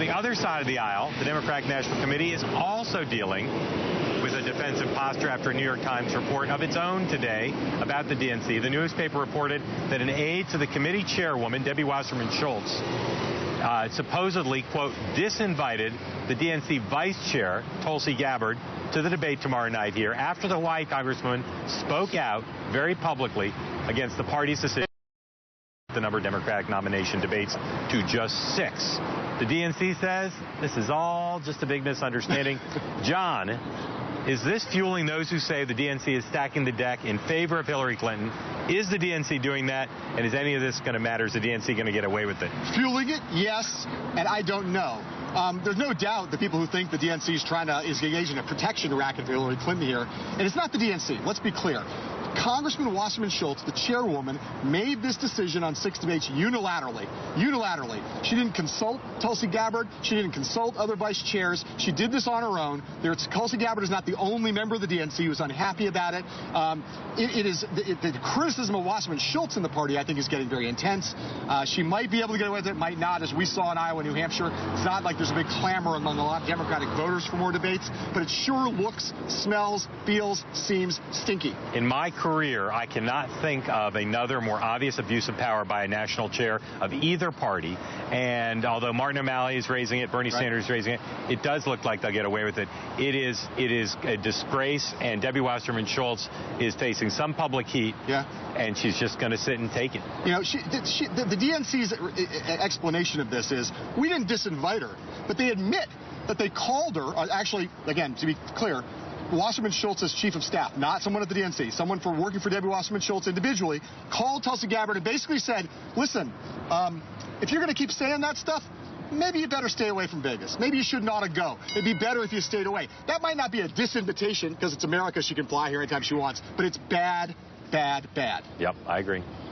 On the other side of the aisle, the Democratic National Committee is also dealing with a defensive posture after a New York Times report of its own today about the DNC. The newspaper reported that an aide to the committee chairwoman, Debbie Wasserman Schultz, supposedly, quote, disinvited the DNC vice chair, Tulsi Gabbard, to the debate tomorrow night here after the Hawaii congresswoman spoke out very publicly against the party's decision the number of Democratic nomination debates to just 6. The DNC says this is all just a big misunderstanding. John, is this fueling those who say the DNC is stacking the deck in favor of Hillary Clinton? Is the DNC doing that? And is any of this going to matter? Is the DNC going to get away with it? Fueling it, yes, and I don't know. There's no doubt the people who think the DNC is engaged in a protection racket for Hillary Clinton here. And it's not the DNC. Let's be clear. Congressman Wasserman Schultz, the chairwoman, made this decision on 6 debates unilaterally. Unilaterally. She didn't consult Tulsi Gabbard. She didn't consult other vice chairs. She did this on her own. Tulsi Gabbard is not the only member of the DNC who's unhappy about it. The criticism of Wasserman Schultz in the party, I think, is getting very intense. She might be able to get away with it, might not, as we saw in Iowa and New Hampshire. It's not like there's a big clamor among a lot of Democratic voters for more debates, but it sure looks, smells, feels, seems stinky. In my career, I cannot think of another more obvious abuse of power by a national chair of either party. And although Martin O'Malley is raising it, Bernie Sanders is raising it, it does look like they'll get away with it. It is a disgrace, and Debbie Wasserman Schultz is facing some public heat. Yeah. And she's just going to sit and take it. You know, the DNC's explanation of this is we didn't disinvite her, but they admit that they called her. Actually, again, to be clear, Wasserman Schultz as chief of staff, not someone at the DNC, someone working for Debbie Wasserman Schultz individually, called Tulsi Gabbard and basically said, listen, if you're going to keep saying that stuff, maybe you better stay away from Vegas. Maybe you shouldn't ought to go. It'd be better if you stayed away. That might not be a disinvitation because it's America. She can fly here anytime she wants, but it's bad, bad, bad. Yep, I agree.